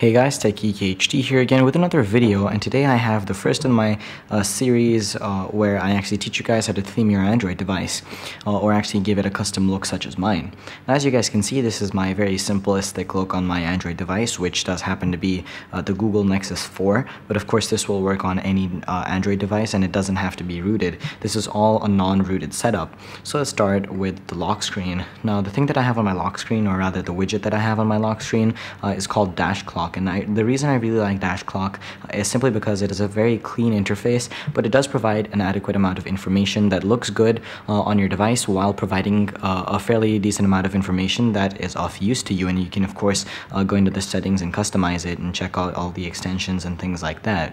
Hey guys, TekGeekHD here again with another video, and today I have the first in my series where I actually teach you guys how to theme your Android device or actually give it a custom look such as mine. Now, as you guys can see, this is my very simplistic look on my Android device, which does happen to be the Google Nexus 4, but of course this will work on any Android device and it doesn't have to be rooted. This is all a non-rooted setup. So let's start with the lock screen. Now, the thing that I have on my lock screen, or rather the widget that I have on my lock screen, is called Dash Clock. And the reason I really like Dash Clock is simply because it is a very clean interface, but it does provide an adequate amount of information that looks good on your device while providing a fairly decent amount of information that is of use to you. And you can, of course, go into the settings and customize it and check out all the extensions and things like that.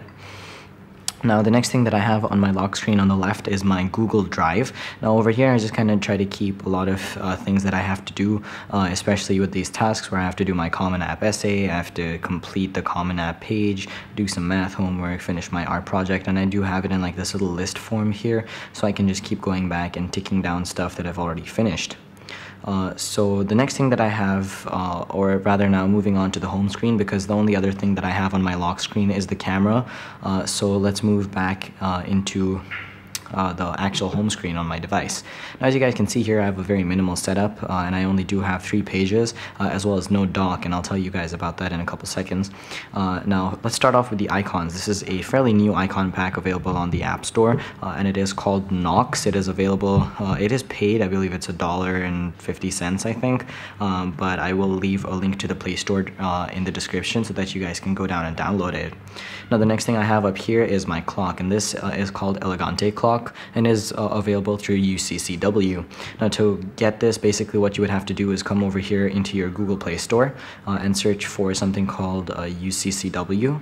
Now, the next thing that I have on my lock screen on the left is my Google Drive. Now, over here, I just kind of try to keep a lot of things that I have to do, especially with these tasks where I have to do my Common App essay, I have to complete the Common App page, do some math homework, finish my art project, and I do have it in like this little list form here, so I can just keep going back and ticking down stuff that I've already finished. So the next thing that I have, or rather now moving on to the home screen, because the only other thing that I have on my lock screen is the camera. So let's move back into the actual home screen on my device. Now, as you guys can see here, I have a very minimal setup, and I only do have 3 pages, as well as no dock, and I'll tell you guys about that in a couple seconds. Now, let's start off with the icons. This is a fairly new icon pack available on the App Store, and it is called Nox. It is available, it is paid, I believe it's $1.50, I think, but I will leave a link to the Play Store in the description so that you guys can go down and download it. Now, the next thing I have up here is my clock, and this is called Elegante Clock, and is available through UCCW. Now, to get this, basically what you would have to do is come over here into your Google Play Store and search for something called UCCW.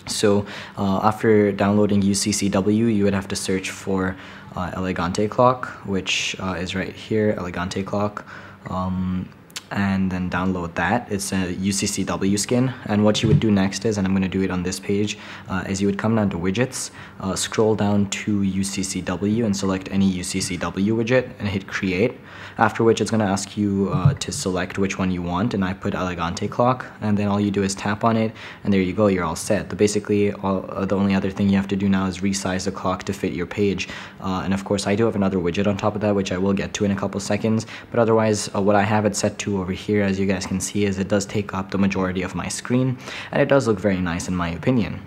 So after downloading UCCW, you would have to search for Elegante Clock, which is right here, Elegante Clock. And then download that. It's a UCCW skin, and what you would do next is, and I'm going to do it on this page, is you would come down to widgets, scroll down to UCCW and select any UCCW widget and hit create, after which it's going to ask you to select which one you want, and I put Elegante Clock, and then all you do is tap on it, and there you go, you're all set. Basically, the only other thing you have to do now is resize the clock to fit your page, and of course I do have another widget on top of that, which I will get to in a couple seconds, but otherwise what I have it set to over here, as you guys can see, is it does take up the majority of my screen, and it does look very nice in my opinion.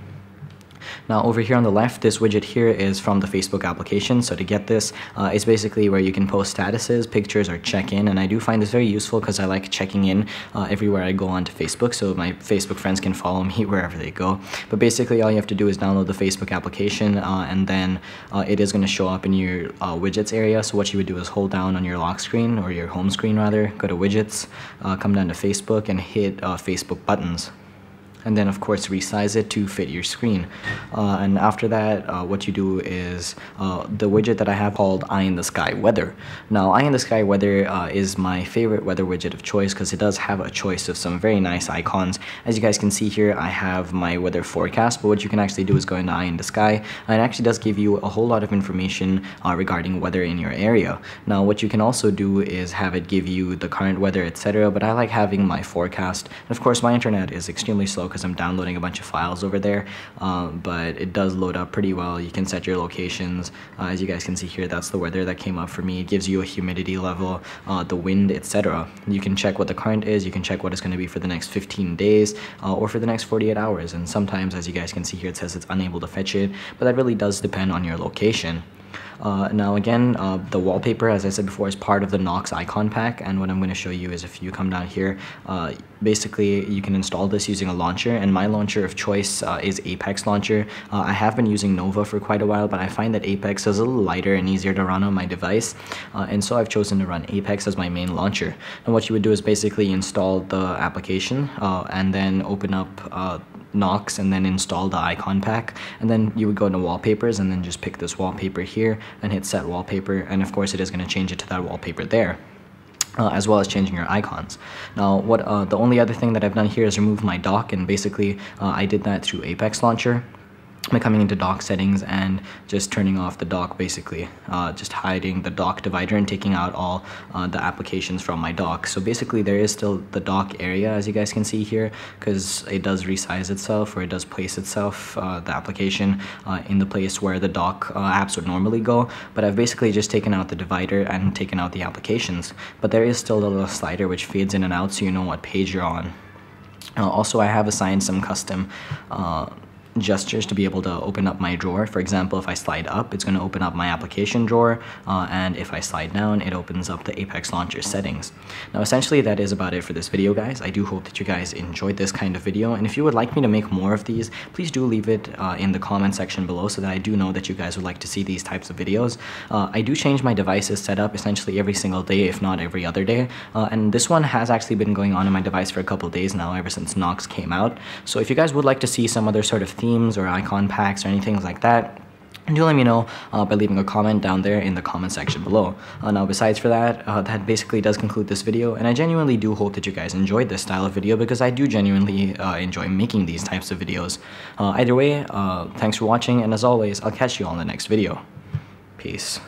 Now, over here on the left, this widget here is from the Facebook application. So to get this, it's basically where you can post statuses, pictures, or check in. And I do find this very useful because I like checking in everywhere I go onto Facebook, so my Facebook friends can follow me wherever they go. But basically, all you have to do is download the Facebook application, and then it is going to show up in your widgets area. So what you would do is hold down on your lock screen, or your home screen rather, go to widgets, come down to Facebook, and hit Facebook buttons. And then, of course, resize it to fit your screen. And after that, what you do is the widget that I have called Eye in the Sky Weather. Now, Eye in the Sky Weather is my favorite weather widget of choice because it does have a choice of some very nice icons. As you guys can see here, I have my weather forecast, but what you can actually do is go into Eye in the Sky, and it actually does give you a whole lot of information regarding weather in your area. Now, what you can also do is have it give you the current weather, etc., but I like having my forecast. And of course, my internet is extremely slow because I'm downloading a bunch of files over there, but it does load up pretty well. You can set your locations. As you guys can see here, that's the weather that came up for me. It gives you a humidity level, the wind, etc. You can check what the current is. You can check what it's going to be for the next 15 days or for the next 48 hours. And sometimes, as you guys can see here, it says it's unable to fetch it, but that really does depend on your location. Now again, the wallpaper, as I said before, is part of the Nox icon pack, and what I'm going to show you is if you come down here, basically you can install this using a launcher, and my launcher of choice is Apex launcher. I have been using Nova for quite a while, but I find that Apex is a little lighter and easier to run on my device, and so I've chosen to run Apex as my main launcher. And what you would do is basically install the application and then open up Nox and then install the icon pack, and then you would go into wallpapers and then just pick this wallpaper here and hit set wallpaper, and of course it is going to change it to that wallpaper there. As well as changing your icons. Now, the only other thing that I've done here is remove my dock, and basically I did that through Apex Launcher. by coming into dock settings and just turning off the dock, basically just hiding the dock divider and taking out all the applications from my dock. So basically there is still the dock area, as you guys can see here, because it does resize itself, or it does place itself, the application in the place where the dock apps would normally go. But I've basically just taken out the divider and taken out the applications, but there is still the little slider which fades in and out so you know what page you're on. Also, I have assigned some custom gestures to be able to open up my drawer. For example, if I slide up, it's going to open up my application drawer, and if I slide down, it opens up the Apex Launcher settings. Now essentially that is about it for this video, guys. I do hope that you guys enjoyed this kind of video, and if you would like me to make more of these, please do leave it in the comment section below so that I do know that you guys would like to see these types of videos. I do change my devices setup essentially every single day, if not every other day, and this one has actually been going on my device for a couple days now, ever since Nox came out. So if you guys would like to see some other sort of themes or icon packs or anything like that, do let me know by leaving a comment down there in the comment section below. Now besides for that, that basically does conclude this video, and I genuinely do hope that you guys enjoyed this style of video, because I do genuinely enjoy making these types of videos. Either way, thanks for watching, and as always, I'll catch you all in the next video. Peace.